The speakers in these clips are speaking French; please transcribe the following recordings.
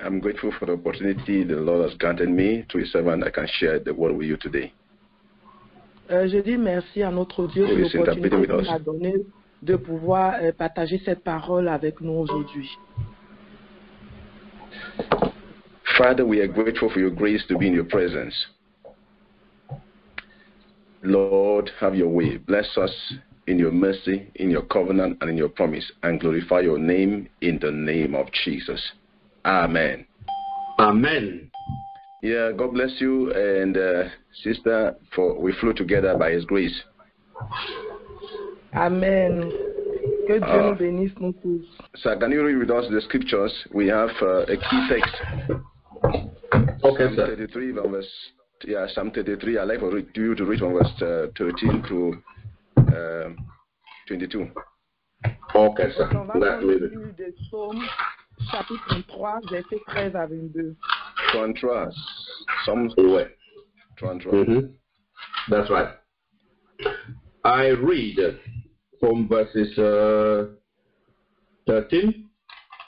I'm grateful for the opportunity the Lord has granted me to His servant. I can share the word with you today. Je dis merci à notre Dieu pour l'opportunité qu'il nous a donnée de pouvoir partager cette parole avec nous aujourd'hui. Father, we are grateful for your grace to be in your presence. Lord, have your way. Bless us in your mercy, in your covenant, and in your promise, and glorify your name in the name of Jesus. Amen. Amen. Yeah, God bless you, and sister, for we flew together by His grace. Amen. Que Dieu nous bénisse, nous tous. So, can you read with us the scriptures? We have a key text. Okay, Psalm 33, verse, Psalm 33. I'd like for you to read from verse 13 to 22. Okay, sir. On va prendre le livre des Psaumes, chapitre 33, versets 13 à 22. 33. Psalms. Ouais. 33. That's right. I read from verses 13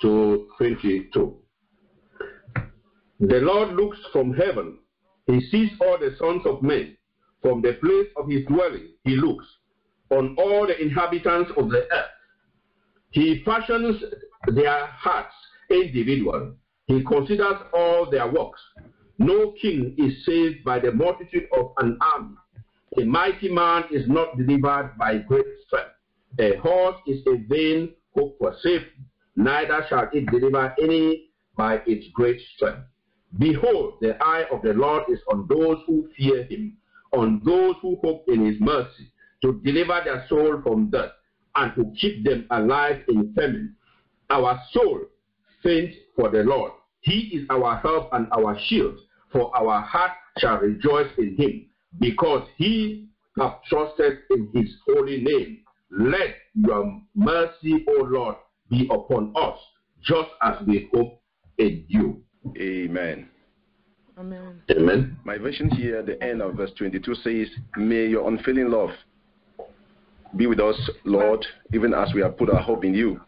to 22. The Lord looks from heaven. He sees all the sons of men. From the place of his dwelling, he looks on all the inhabitants of the earth. He fashions their hearts individually. He considers all their works. No king is saved by the multitude of an army. A mighty man is not delivered by great strength. A horse is a vain hope for safety, neither shall it deliver any by its great strength. Behold, the eye of the Lord is on those who fear him, on those who hope in his mercy, to deliver their soul from death, and to keep them alive in famine. Our soul faints for the Lord. He is our help and our shield, for our heart shall rejoice in him, because he hath trusted in his holy name. Let your mercy, O Lord, be upon us, just as we hope in you. Amen. Amen. Amen. My version here, the end of verse 22 says, may your unfailing love be with us, Lord, even as we have put our hope in you.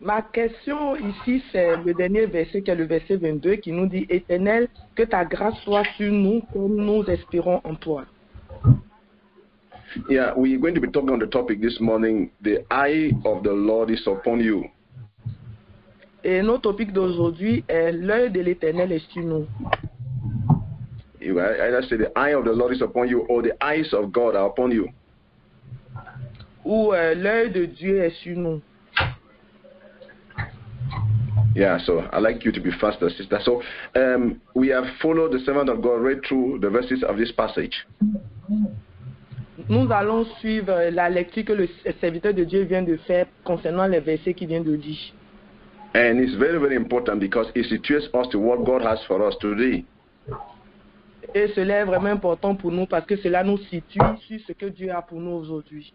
Ma question ici, c'est le dernier verset qui est le verset 22 qui nous dit, Éternel, que ta grâce soit sur nous comme nous espérons en toi. Yeah, we're going to be talking on the topic this morning, the eye of the Lord is upon you. Et notre topic d'aujourd'hui est l'œil de l'Éternel est sur nous. You either say the eye of the Lord is upon you or the eyes of God are upon you. Ou l'œil de Dieu est sur nous. Yeah, so I'd like you to be faster, sister. So we have followed the servant of God right through the verses of this passage. Nous allons suivre la lecture que le serviteur de Dieu vient de faire concernant les versets qu'il vient de dire. And it's very, very important because it situates us to what God has for us today. Et cela est vraiment important pour nous parce que cela nous situe sur ce que Dieu a pour nous aujourd'hui.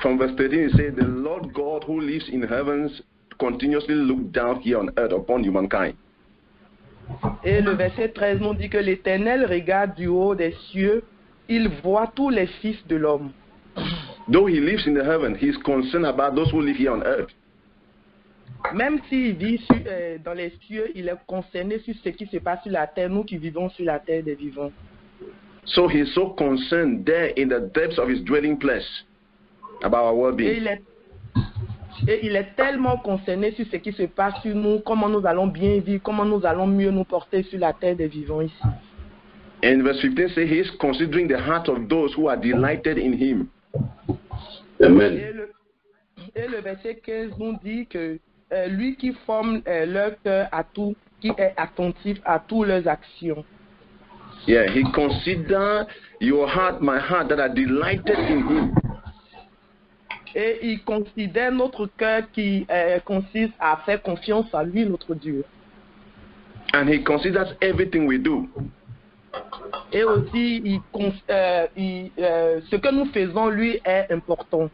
From verse 13 it says, the Lord God who lives in heavens continuously look down here on earth upon humankind. Et le verset 13 nous dit que l'Éternel regarde du haut des cieux, il voit tous les fils de l'homme. Though he lives in the heaven, he is concerned about those who live here on earth. Même s'il vit dans les cieux, il est concerné sur ce qui se passe sur la terre, nous qui vivons sur la terre des vivants. So he is so concerned there in the depths of his dwelling place about our well-being. Et il est tellement concerné sur ce qui se passe sur nous, comment nous allons bien vivre, comment nous allons mieux nous porter sur la terre des vivants ici. And verse 15 says he is considering the heart of those who are delighted in him. Amen. Et le verset 15 nous dit que lui qui forme leur cœur à tout, qui est attentif à toutes leurs actions. Yeah, he considers your heart, my heart, that are delighted in him. Et il considère notre cœur qui consiste à faire confiance à lui, notre Dieu. And he considers everything we do. Et aussi, ce que nous faisons, lui, est important.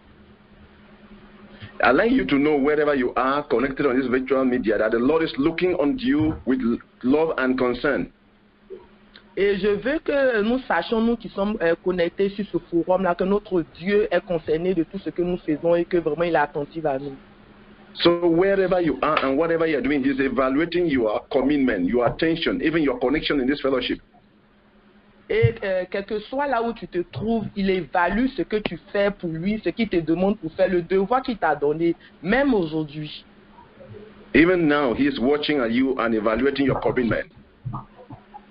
I'd like you to know wherever you are connected on this virtual media that the Lord is looking on you with love and concern. Et je veux que nous sachions, nous qui sommes connectés sur ce forum-là, que notre Dieu est concerné de tout ce que nous faisons et que vraiment il est attentif à nous. So wherever you are and whatever you're doing, he's evaluating your commitment, your attention, even your connection in this fellowship. Et quel que soit là où tu te trouves, il évalue ce que tu fais pour lui, ce qu'il te demande pour faire, le devoir qu'il t'a donné, même aujourd'hui. Even now, he is watching at you and evaluating your commitment.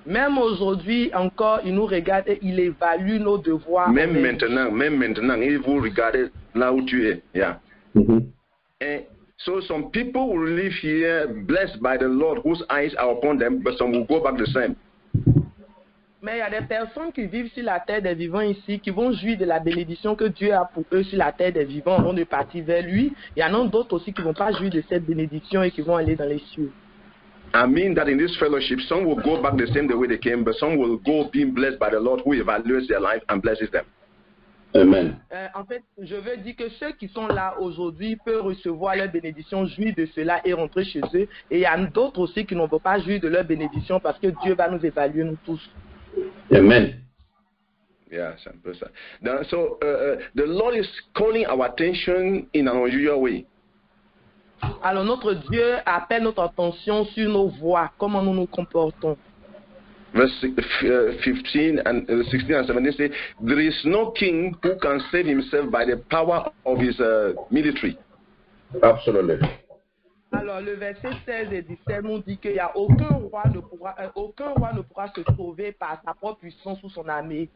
Même aujourd'hui encore, il nous regarde et il évalue nos devoirs. Même maintenant, il vous regarde là où tu es. Yeah. And so some people will live here blessed by the Lord whose eyes are upon them, but some will go back the same. Mais il y a des personnes qui vivent sur la terre des vivants ici, qui vont jouir de la bénédiction que Dieu a pour eux sur la terre des vivants, vont de partir vers lui. Il y en a d'autres aussi qui ne vont pas jouir de cette bénédiction et qui vont aller dans les cieux. I mean that in this fellowship, some will go back the same way they came, but some will go being blessed by the Lord who evaluates their life and blesses them. Amen. En fait, je veux dire que ceux qui sont là aujourd'hui peuvent recevoir leur bénédiction, jouir de cela et rentrer chez eux. Et il y en a d'autres aussi qui ne vont pas jouir de leur bénédiction parce que Dieu va nous évaluer, nous tous. Amen. Yeah, simple. So the Lord is calling our attention in an unusual way. Alors notre Dieu appelle notre attention sur nos voies, comment nous nous comportons. Verse 15 and 16 and 17 say, there is no king who can save himself by the power of his military. Absolutely. Alors le verset 16 et 17 nous dit qu'il n'y a aucun roi ne pourra se sauver par sa propre puissance ou son armée.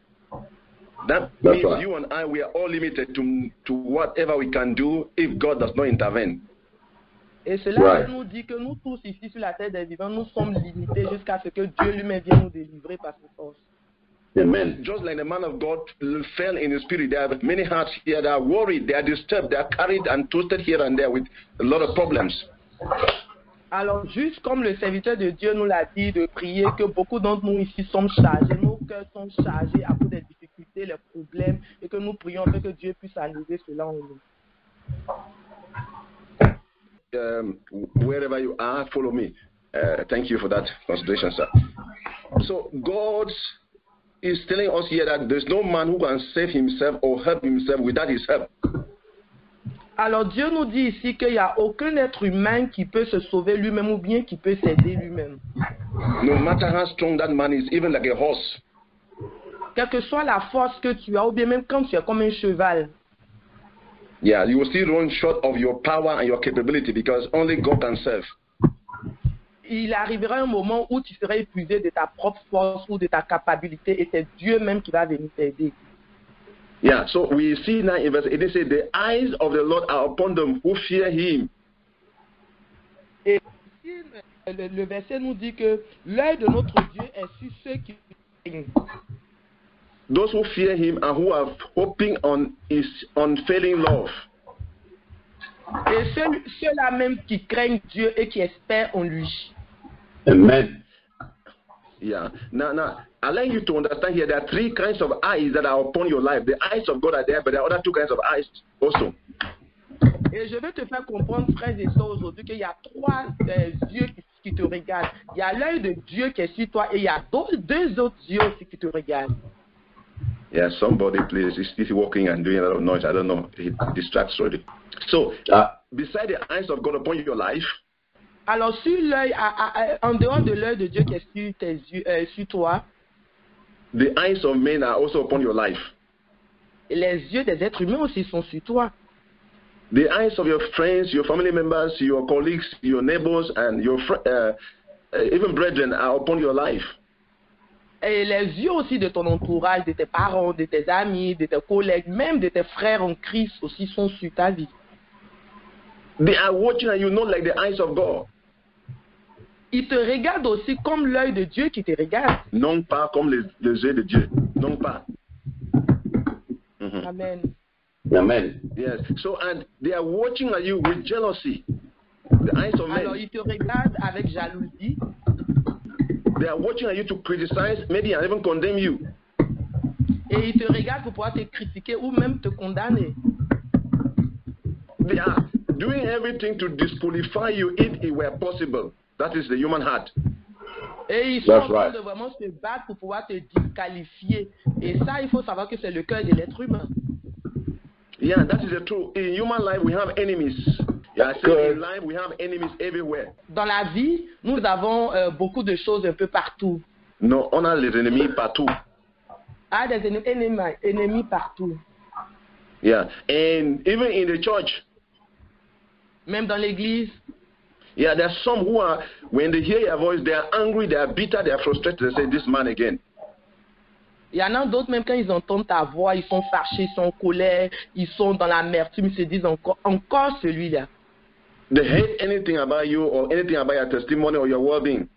That means you and I, we are all limited to whatever we can do if God does not intervene. Et cela nous dit que nous tous ici sur la terre des vivants, nous sommes limités jusqu'à ce que Dieu lui-même vienne nous délivrer par ses forces. Amen. Just like the man of God fell in his spirit, there are many hearts here that are worried, they are disturbed, they are carried and twisted here and there with a lot of problems. Alors, juste comme le serviteur de Dieu nous l'a dit de prier, que beaucoup d'entre nous ici sommes chargés, nos cœurs sont chargés à cause des difficultés, les problèmes, et que nous prions afin que Dieu puisse enlever cela en nous. Wherever you are, follow me. Thank you for that consideration, sir. So God is telling us here that there's no man who can save himself or help himself without his help. Alors Dieu nous dit ici qu'il n'y a aucun être humain qui peut se sauver lui-même ou bien qui peut s'aider lui-même. No matter how strong that man is, even like a horse. Quelle que soit la force que tu as, ou bien même quand tu es comme un cheval. Yeah, you will still run short of your power and your capability because only God can save. Il arrivera un moment où tu seras épuisé de ta propre force ou de ta capacité et c'est Dieu même qui va venir t'aider. Yeah, so we see now in verse 18 say, the eyes of the Lord are upon them who fear him. Et ici, le verset nous dit que l'œil de notre Dieu est sur ceux qui craignent. Those who fear him and who are hoping on his unfailing love. Et ceux-là même qui craignent Dieu et qui espèrent en lui. Amen. Yeah. Now, I'd like you to understand here there are three kinds of eyes that are upon your life. The eyes of God are there, but there are other two kinds of eyes also. Et je veux te faire comprendre, frères et sœurs, aujourd'hui qu'il y a trois yeux qui te regardent. Il y a l'œil de Dieu qui est sur toi et il y a deux autres yeux aussi qui te regardent. Yeah, somebody please is walking and doing a lot of noise. I don't know. It distracts already. So, beside the eyes of God upon your life, alors sur l'œil, en dehors de l'œil de Dieu qui est sur tes yeux, sur toi, the eyes of men are also upon your life. Et les yeux des êtres humains aussi sont sur toi. The eyes of your friends, your family members, your colleagues, your neighbors, and your even brethren are upon your life. Et les yeux aussi de ton entourage, de tes parents, de tes amis, de tes collègues, même de tes frères en Christ aussi sont sur ta vie. They are watching at you not like the eyes of God. Ils te regardent aussi comme l'œil de Dieu qui te regarde. Non pas comme les yeux de Dieu. Non pas. Amen. Amen. Yes. So, and they are watching at you with jealousy. The eyes of men. Alors, ils te regardent avec jalousie. They are watching at you to criticize, maybe and even condemn you. Et ils te regardent pour pouvoir te critiquer ou même te condamner. They are doing everything to disqualify you if it were possible. That is the human heart. Et ils sont en train de vraiment se battre pour pouvoir te disqualifier. Et ça, il faut savoir que c'est le cœur de l'être humain. Yeah, that is the truth. In human life, we have enemies. Yeah, I say in life we have enemies everywhere. Dans la vie, nous avons beaucoup de choses un peu partout. Non, on a les ennemis partout. Ah, des ennemis partout. Yeah, and even in the church. Même dans l'église. Yeah, there are some who are, when they hear your voice, they are angry, they are bitter, they are frustrated. They say, "This man again." Il y en a d'autres, même quand ils entendent ta voix, ils sont fâchés, ils sont en colère, ils sont dans l'amertume, ils se disent encore celui-là. They hate anything about you or anything about your testimony or your well-being.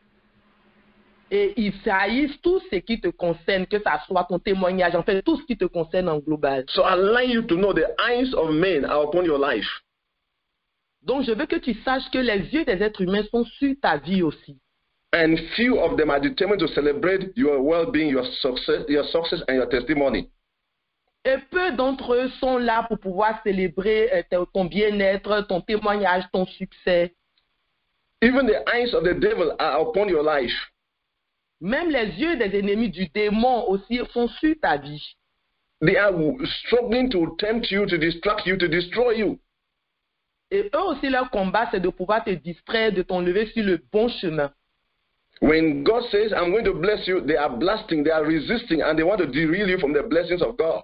Et ils haïssent tout ce qui te concerne, que ça soit ton témoignage, en fait, tout ce qui te concerne en global. So I like you to know the eyes of men are upon your life. Donc, je veux que tu saches que les yeux des êtres humains sont sur ta vie aussi. And few of them are determined to celebrate your well-being, your success and your testimony. Et peu d'entre eux sont là pour pouvoir célébrer ton bien-être, ton témoignage, ton succès. Even the eyes of the devil are upon your life. Même les yeux des ennemis du démon aussi sont sur ta vie. They are struggling to tempt you, to distract you, to destroy you. Et eux aussi, leur combat, c'est de pouvoir te distraire, de t'enlever sur le bon chemin. When God says, "I'm going to bless you," they are blasting, they are resisting, and they want to derail you from the blessings of God.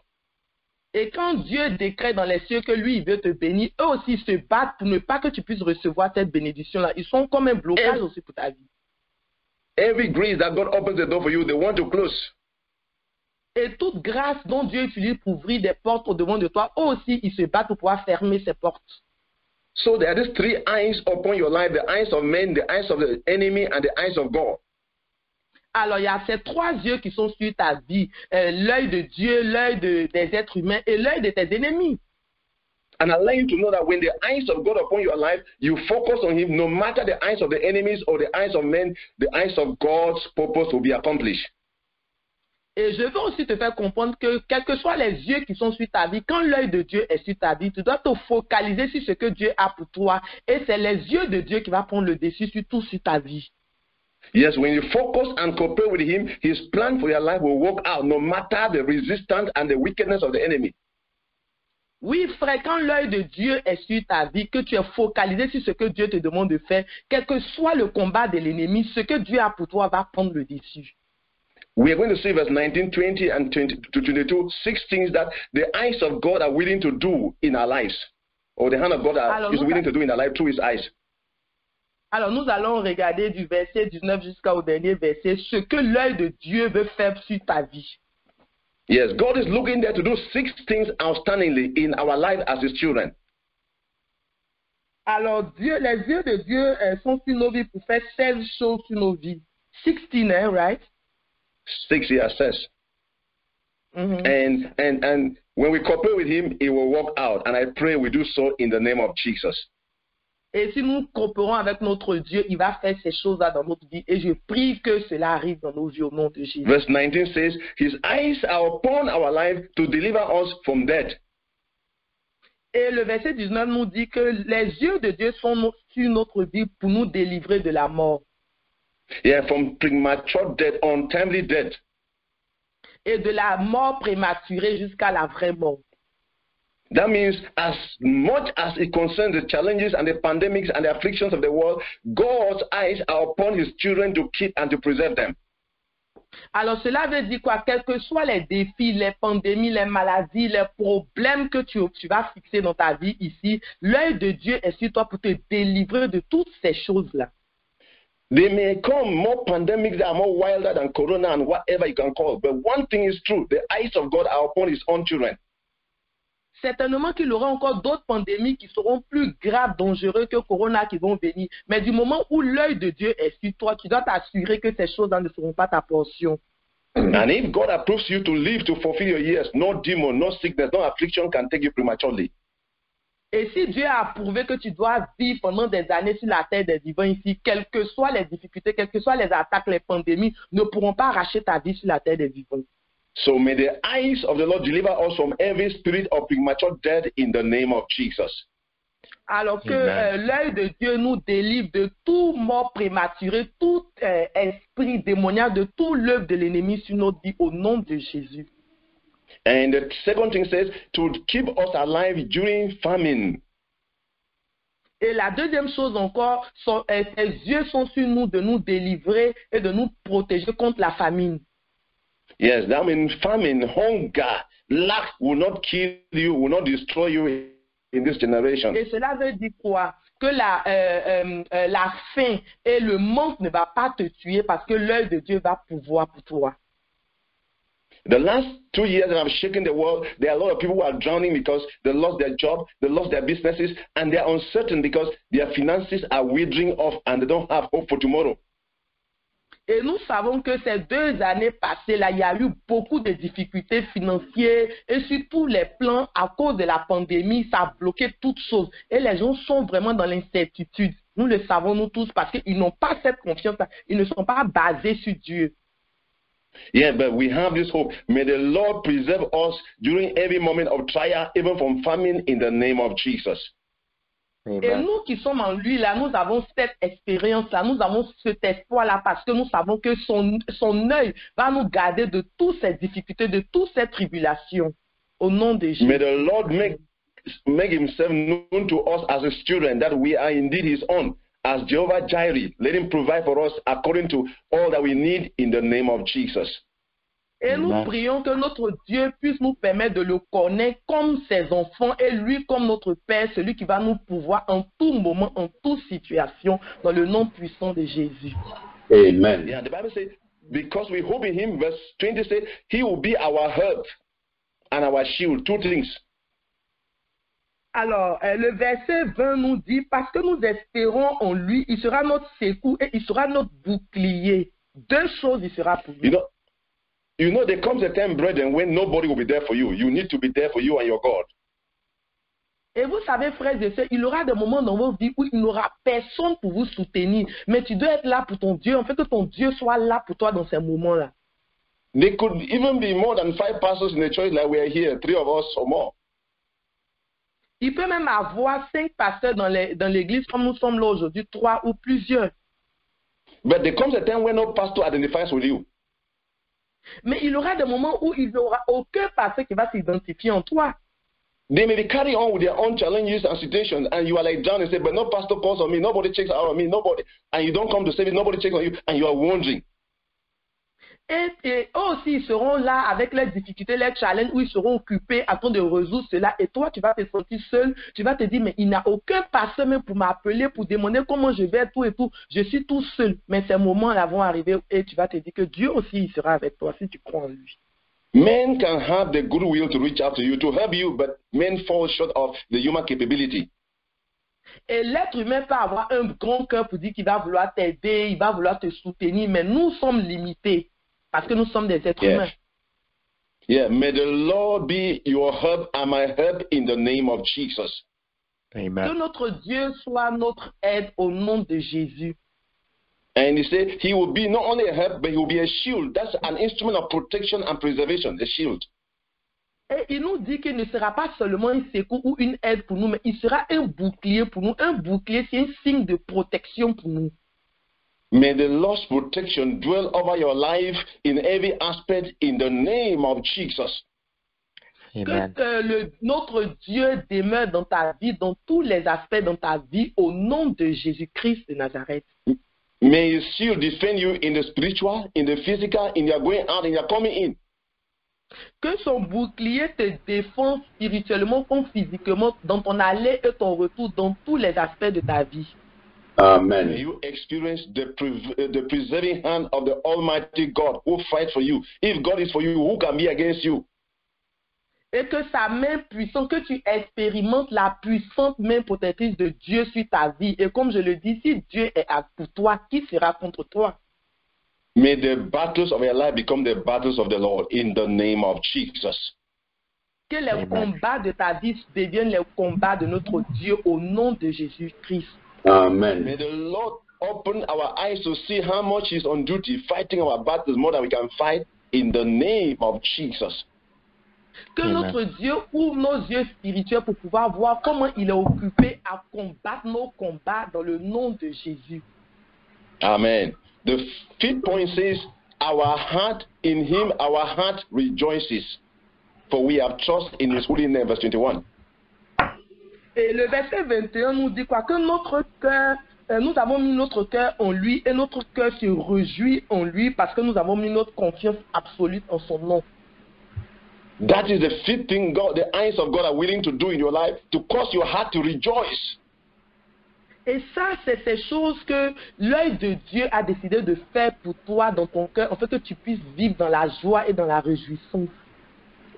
Et quand Dieu décrète dans les cieux que lui, il veut te bénir, eux aussi se battent pour ne pas que tu puisses recevoir cette bénédiction-là. Ils sont comme un blocage aussi pour ta vie. Every grace that God opens the door for you, they want to close. Et toute grâce dont Dieu utilise pour ouvrir des portes au devant de toi, eux aussi, ils se battent pour pouvoir fermer ces portes. So there are these three eyes upon your life: the eyes of men, the eyes of the enemy, and the eyes of God. Alors, il y a ces trois yeux qui sont sur ta vie. L'œil de Dieu, l'œil des êtres humains et l'œil de tes ennemis. And I like you to know that when the eyes of God upon your life, you focus on Him, no matter the eyes of the enemies or the eyes of men, the eyes of God's purpose will be accomplished. Et je veux aussi te faire comprendre que quels que soient les yeux qui sont sur ta vie, quand l'œil de Dieu est sur ta vie, tu dois te focaliser sur ce que Dieu a pour toi. Et c'est les yeux de Dieu qui vont prendre le dessus sur tout sur ta vie. Yes, when you focus and cooperate with Him, His plan for your life will work out, no matter the resistance and the wickedness of the enemy. Oui, frère, quand l'œil de Dieu est sur ta vie, que tu es focalisé sur ce que Dieu te demande de faire, quel que soit le combat de l'ennemi, ce que Dieu a pour toi va prendre le dessus. We are going to see verse 19, 20, and 20 to 22, 6 things that the eyes of God are willing to do in our lives, or the hand of God is willing to do in our life through His eyes. Alors, nous allons regarder du verset 19 jusqu'au dernier verset, ce que l'œil de Dieu veut faire sur ta vie. Yes, God is looking there to do 6 things outstandingly in our life as His children. Alors, les yeux de Dieu sont sur nos vies pour faire 16 choses sur nos vies. 16, right? 6, He says. And when we cooperate with Him, it will work out. And I pray we do so in the name of Jesus. Et si nous coopérons avec notre Dieu, il va faire ces choses-là dans notre vie. Et je prie que cela arrive dans nos vies au nom de Jésus. Verse 19 says, His eyes are upon our life to deliver us from death. Et le verset 19 nous dit que les yeux de Dieu sont sur notre vie pour nous délivrer de la mort. Yeah, from premature death, untimely death. Et de la mort prématurée jusqu'à la vraie mort. That means as much as it concerns the challenges and the pandemics and the afflictions of the world, God's eyes are upon His children to keep and to preserve them. Alors cela veut dire quoi? Quels que soient les défis, les pandémies, les maladies, les problèmes que tu vas fixer dans ta vie ici, l'œil de Dieu est sur toi pour te délivrer de toutes ces choses-là. They may come more pandemics that are more wilder than corona and whatever you can call, but one thing is true, the eyes of God are upon His own children. Certainement qu'il y aura encore d'autres pandémies qui seront plus graves, dangereuses que Corona qui vont venir. Mais du moment où l'œil de Dieu est sur toi, tu dois t'assurer que ces choses-là ne seront pas ta portion. And if God approves you to live to fulfill your years, no demon, no sickness, no affliction can take you prematurely. Et si Dieu a approuvé que tu dois vivre pendant des années sur la terre des vivants ici, quelles que soient les difficultés, quelles que soient les attaques, les pandémies, ne pourront pas arracher ta vie sur la terre des vivants. So may the eyes of the Lord deliver us from every spirit of premature death in the name of Jesus. Alors que l'œil de Dieu nous délivre de tout mort prématuré, tout esprit démoniaque, de tout l'œuvre de l'ennemi sur notre vie au nom de Jésus. And the second thing says to keep us alive during famine. Et la deuxième chose encore, ses yeux sont sur nous de nous délivrer et de nous protéger contre la famine. Yes, that means famine, hunger, lack will not kill you, will not destroy you in this generation. Et cela veut dire quoi? Que la faim et le manque ne va pas te tuer parce que l'œil de Dieu va pouvoir pour toi. The last 2 years that I've shaken the world, there are a lot of people who are drowning because they lost their job, they lost their businesses, and they are uncertain because their finances are withering off and they don't have hope for tomorrow. Et nous savons que ces 2 années passées, là, il y a eu beaucoup de difficultés financières et sur tous les plans, à cause de la pandémie, ça a bloqué toutes choses. Et les gens sont vraiment dans l'incertitude. Nous le savons, nous tous, parce qu'ils n'ont pas cette confiance-là. Ils ne sont pas basés sur Dieu. Yeah, but we have this hope. May the Lord preserve us during every moment of trial, even from famine, in the name of Jesus. Amen. Et nous qui sommes en lui, là, nous avons cette expérience-là, nous avons cet espoir-là, parce que nous savons que son œil va nous garder de toutes ces difficultés, de toutes ces tribulations, au nom de Jésus. May the Lord make himself known to us as his children, that we are indeed his own. As Jehovah Jireh, let him provide for us according to all that we need in the name of Jesus. Et nous prions que notre Dieu puisse nous permettre de le connaître comme ses enfants et lui comme notre Père, celui qui va nous pouvoir en tout moment, en toute situation, dans le nom puissant de Jésus. Amen. Yeah, the Bible says, because we hope in him, verse 20 says, he will be our help and our shield. 2 things. Alors, le verset 20 nous dit, parce que nous espérons en lui, il sera notre secours et il sera notre bouclier. 2 choses, il sera pour nous. You know, there comes a time, brethren, when nobody will be there for you. You need to be there for you and your God. Et vous savez, frères et sœurs, il y aura des moments dans vos vies où il n'y aura personne pour vous soutenir. Mais tu dois être là pour ton Dieu. En fait, que ton Dieu soit là pour toi dans ces moments-là. There could even be more than 5 pastors in the church like we are here, 3 of us or more. Il peut même avoir 5 pasteurs dans l'église comme nous sommes là aujourd'hui, 3 ou plusieurs. But there comes a time when no pastor identifies with you. Mais il y aura des moments où il n'y aura aucun pasteur qui va s'identifier en toi. They may be carrying on with their own challenges and situations, and you are like down and say, but no pastor calls on me, nobody checks out on me, nobody, and you don't come to service, nobody checks on you, and you are wondering. Et eux aussi, ils seront là avec leurs difficultés, leurs challenges, où ils seront occupés à train de résoudre cela. Et toi, tu vas te sentir seul. Tu vas te dire, mais il n'y a aucun pasteur même pour m'appeler, pour demander comment je vais, tout et tout. Je suis tout seul. Mais ces moments-là vont arriver et tu vas te dire que Dieu aussi il sera avec toi si tu crois en lui. Men can have the goodwill to reach out to you, to help you, but men fall short of the human capability. Et l'être humain peut avoir un grand cœur pour dire qu'il va vouloir t'aider, il va vouloir te soutenir, mais nous sommes limités. Parce que nous sommes des êtres humains. Yeah, may the Lord be your help and my help in the name of Jesus. Amen. Que notre Dieu soit notre aide au nom de Jésus. And he said he will be not only a help, but he will be a shield. That's an instrument of protection and preservation, a shield. Et il nous dit qu'il ne sera pas seulement un secours ou une aide pour nous, mais il sera un bouclier pour nous. Un bouclier, c'est un signe de protection pour nous. May the Lord's protection dwell over your life in every aspect in the name of Jesus. Amen. Que notre Dieu demeure dans ta vie, dans tous les aspects de ta vie, au nom de Jésus-Christ de Nazareth. May his shield defend you in the spiritual, in the physical, in your going out, in your coming in. Que son bouclier te défende spirituellement comme physiquement dans ton aller et ton retour, dans tous les aspects de ta vie. Amen. May you experience the preserving hand of the Almighty God who fights for you. If God is for you, who can be against you? Et que sa main puissante, que tu expérimentes la puissante main protectrice de Dieu sur ta vie. Et comme je le dis, si Dieu est pour toi, qui sera contre toi? May the battles of your life become the battles of the Lord in the name of Jesus. Que les combats de ta vie deviennent les combats de notre Dieu au nom de Jésus-Christ. Amen. May the Lord open our eyes to see how much He's on duty, fighting our battles more than we can fight in the name of Jesus. Que notre Dieu ouvre nos yeux spirituels pour pouvoir voir comment il est occupé à combattre nos combats dans le nom de Jésus. Amen. The 5th point says, our heart in Him, our heart rejoices, for we have trust in His holy name, verse 21. Et le verset 21 nous dit quoi? Que notre cœur, nous avons mis notre cœur en lui et notre cœur se réjouit en lui parce que nous avons mis notre confiance absolue en son nom. That is the fifth thing God, the eyes of God are willing to do in your life to cause your heart to rejoice. Et ça, c'est ces choses que l'œil de Dieu a décidé de faire pour toi dans ton cœur, en fait que tu puisses vivre dans la joie et dans la réjouissance.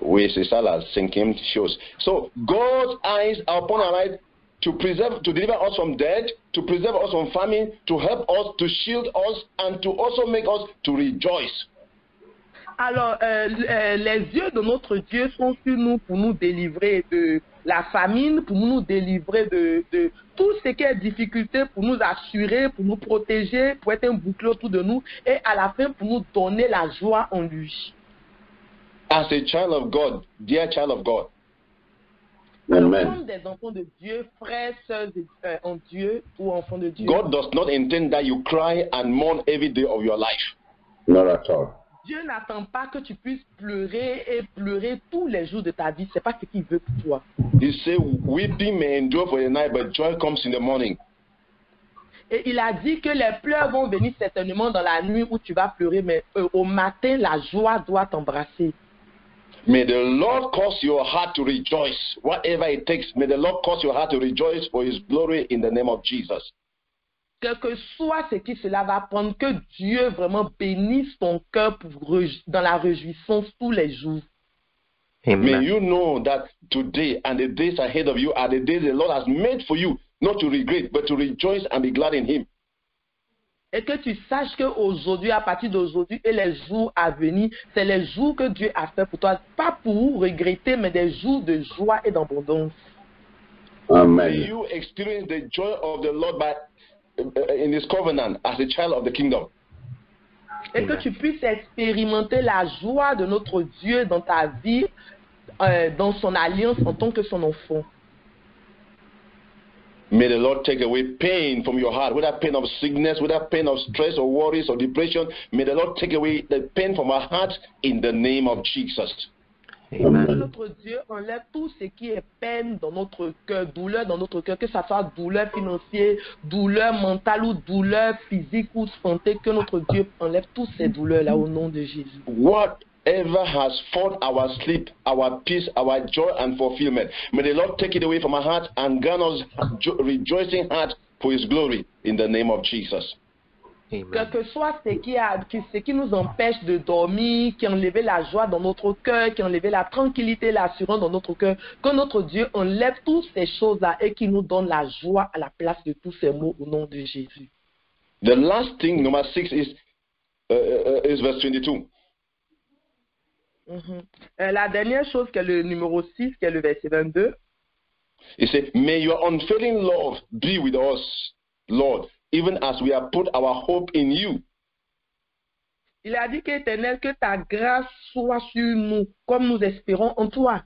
Oui, c'est ça la cinquième chose. So, God's eyes are upon our life to preserve, to deliver us from death, to preserve us from famine, to help us, to shield us, and to also make us to rejoice. Alors, les yeux de notre Dieu sont sur nous pour nous délivrer de la famine, pour nous délivrer de tout ce qui est difficulté, pour nous assurer, pour nous protéger, pour être un bouclier autour de nous, et à la fin pour nous donner la joie en lui. As a child of God, dear child of God, Alors, Amen. comme des enfants de Dieu, frères, sœurs en Dieu ou enfants de Dieu, God does not intend that you cry and mourn every day of your life. Not at all. Dieu n'attend pas que tu puisses pleurer et pleurer tous les jours de ta vie. C'est pas ce qu'il veut pour toi. He said, weeping may endure for the night, but joy comes in the morning. Et il a dit que les pleurs vont venir certainement dans la nuit où tu vas pleurer, mais au matin, la joie doit t'embrasser. May the Lord cause your heart to rejoice. Whatever it takes, may the Lord cause your heart to rejoice for his glory in the name of Jesus. Quel que soit ce qui cela va prendre, que Dieu vraiment bénisse ton cœur dans la réjouissance tous les jours. May Amen. you know that today and the days ahead of you are the days the Lord has made for you, not to regret, but to rejoice and be glad in him. Et que tu saches qu'aujourd'hui, à partir d'aujourd'hui et les jours à venir, c'est les jours que Dieu a fait pour toi, pas pour regretter, mais des jours de joie et d'abondance. May Amen. you experience the joy of the Lord in his covenant as a child of the kingdom. Et que tu puisses expérimenter la joie de notre Dieu dans ta vie, dans son alliance en tant que son enfant. May the Lord take away pain from your heart, whether pain of sickness, whether pain of stress or worries or depression. May the Lord take away the pain from our hearts in the name of Jesus. Que Amen. notre Dieu enlève tout ce qui est peine dans notre cœur, douleur dans notre cœur, que ce soit douleur financière, douleur mentale ou douleur physique ou santé, que notre Dieu enlève toutes ces douleurs-là au nom de Jésus. Whatever has fought our sleep, our peace, our joy and fulfillment, may the Lord take it away from our hearts and grant us rejoicing heart for his glory in the name of Jesus. Quel Amen. que soit ce qui nous empêche de dormir, qui a enlevé la joie dans notre cœur, qui a enlevé la tranquillité, l'assurance dans notre cœur, que notre Dieu enlève toutes ces choses-là et qu'il nous donne la joie à la place de tous ces mots au nom de Jésus. The last thing, number 6, is verse 22. La dernière chose, qui est le numéro 6, qui est le verset 22. He said, may your unfailing love be with us, Lord, even as we have put our hope in you. Il a dit qu'Éternel, que ta grâce soit sur nous, comme nous espérons en toi.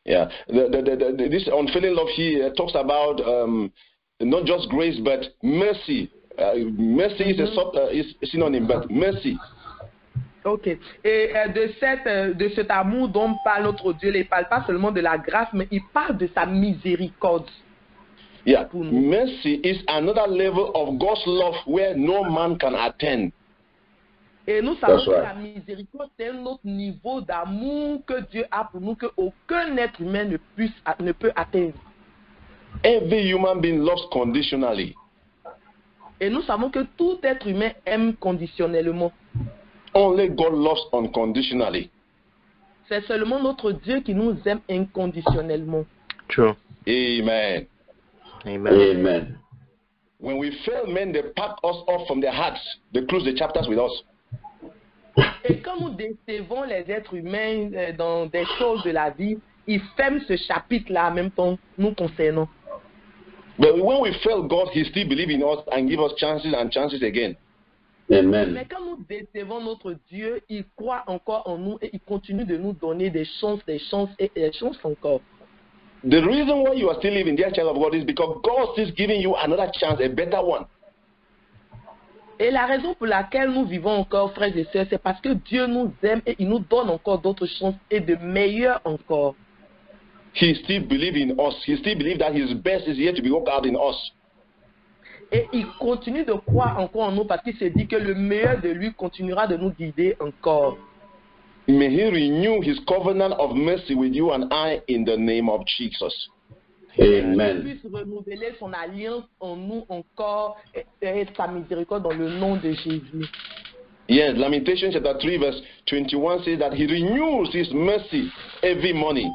Yeah, this unfailing love here talks about not just grace, but mercy. Mercy is a synonym, but mercy. Ok. Et de cet amour dont parle notre Dieu, il ne parle pas seulement de la grâce, mais il parle de sa miséricorde. Yeah, mercy is another level of God's love where no man can attain. Et nous savons That's que right. la miséricorde, c'est un autre niveau d'amour que Dieu a pour nous, qu'aucun être humain ne peut atteindre. Every human being loves conditionally. Et nous savons que tout être humain aime conditionnellement. Only God loves unconditionally. C'est seulement notre Dieu qui nous aime inconditionnellement. True. Amen. Amen. Amen. When we fail men, they pack us off from their hearts. They close the chapters with us. Et quand nous décevons les êtres humains dans des choses de la vie, ils ferment ce chapitre-là en même temps nous concernant. But when we fail God, He still believes in us and gives us chances and chances again. Mais Amen. quand nous décevons notre Dieu, il croit encore en nous et il continue de nous donner des chances et des chances encore. The reason why you are still living, dear child of God, is because God is giving you another chance, a better one. Et la raison pour laquelle nous vivons encore, frères et sœurs, c'est parce que Dieu nous aime et il nous donne encore d'autres chances et de meilleures encore. he still believes in us. He still believes that his best is yet to be worked out in us. Et il continue de croire encore en nous parce qu'il s'est dit que le meilleur de lui continuera de nous guider encore. May he renew his covenant of mercy with you and I in the name of Jesus. Amen. Qu'il puisse renouveler son alliance en nous encore et sa miséricorde dans le nom de Jésus. Yes, Lamentations chapter 3 verse 21 says that he renews his mercy every morning.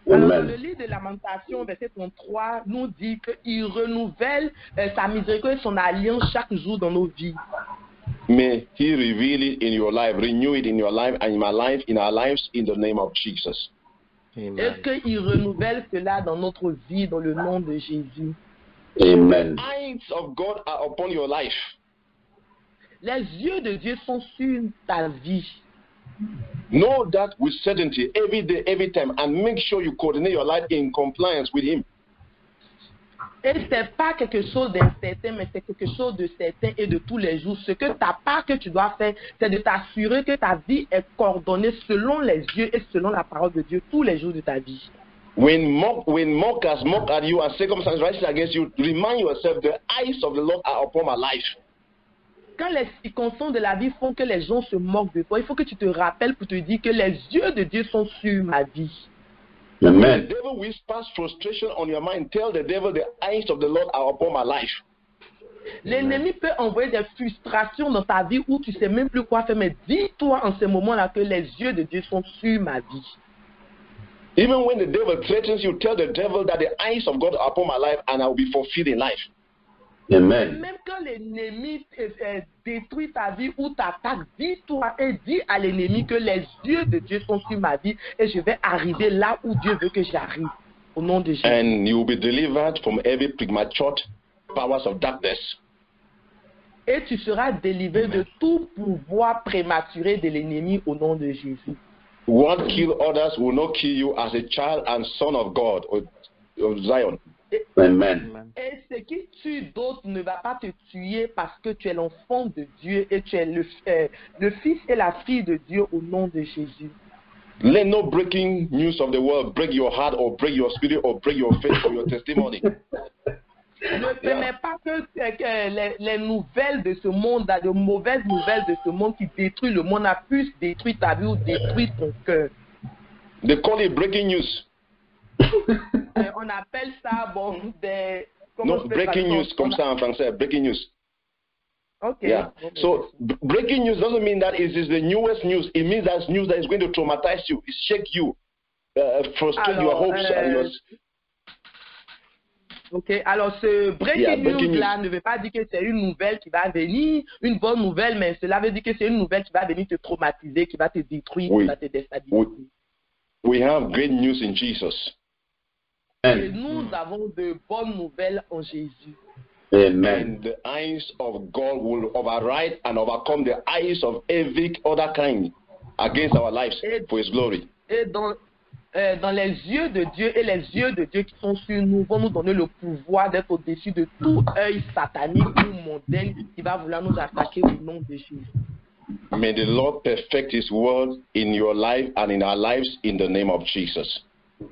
Alors, dans le livre de Lamentations, verset 33, nous dit qu'il renouvelle sa miséricorde et son alliance chaque jour dans nos vies. May he reveal it in your life, renew it in your life and in my life, in our lives, in the name of Jesus. Et qu'il renouvelle cela dans notre vie, dans le nom de Jésus. Amen. The eyes of God are upon your life. Les yeux de Dieu sont sur ta vie. Know that with certainty every day, every time, and make sure you coordinate your life in compliance with him. Et ce n'est pas quelque chose d'incertain, mais c'est quelque chose de certain et de tous les jours. Ce que ta part que tu dois faire, c'est de t'assurer que ta vie est coordonnée selon les yeux et selon la parole de Dieu tous les jours de ta vie. When mockers mock at you and circumstances rise against you, remind yourself the eyes of the Lord are upon my life. Quand les circonstances de la vie font que les gens se moquent de toi, il faut que tu te rappelles pour te dire que les yeux de Dieu sont sur ma vie. Amen. The devil whispers frustration on your mind. Tell the devil the eyes of the Lord are upon my life. L'ennemi peut envoyer des frustrations dans ta vie où tu ne sais même plus quoi faire, mais dis-toi en ce moment-là que les yeux de Dieu sont sur ma vie. Even when the devil threatens you, tell the devil that the eyes of God are upon my life and I will be fulfilled in life. Amen. Même quand l'ennemi détruit ta vie ou t'attaque, dis-toi et dis à l'ennemi que les yeux de Dieu sont sur ma vie et je vais arriver là où Dieu veut que j'arrive. Au nom de Jésus. And you will be delivered from every premature powers of darkness. Et tu seras délivré de tout pouvoir prématuré de l'ennemi au nom de Jésus. What kill others will not kill you as a child and son of God of Zion. Amen. Et ce qui tue d'autres ne va pas te tuer parce que tu es l'enfant de Dieu et tu es le fils et la fille de Dieu au nom de Jésus. Let no breaking news of the world break your heart or break your spirit or break your faith or your testimony. Ne permets pas que les nouvelles de ce monde, de mauvaises nouvelles de ce monde qui détruisent le monde, puissent détruire ta vie ou détruire ton cœur. They call it breaking news. On appelle ça, bon, des... No, breaking news, comme ça en français, breaking news. Okay. Yeah. So breaking news doesn't mean that it is the newest news. It means that's news that is going to traumatize you, shake you, frustrate your hopes and your... Ok, alors ce breaking breaking news là ne veut pas dire que c'est une nouvelle qui va venir, une bonne nouvelle, mais cela veut dire que c'est une nouvelle qui va venir te traumatiser, qui va te détruire, qui va te déstabiliser. We have great news in Jesus. Et nous avons de bonnes nouvelles en Jésus. Amen. And the eyes of God will override and overcome the eyes of every other kind against our lives for His glory. Et dans les yeux de Dieu et les yeux de Dieu qui sont sur nous vont nous donner le pouvoir d'être au-dessus de tout œil satanique ou mondain qui va vouloir nous attaquer au nom de Jésus. May the Lord perfect His word in your life and in our lives in the name of Jesus.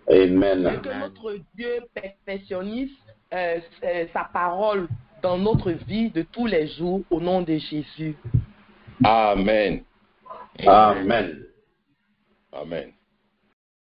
Amen. Et que notre Dieu perfectionnise sa parole dans notre vie de tous les jours au nom de Jésus. Amen. Amen. Amen.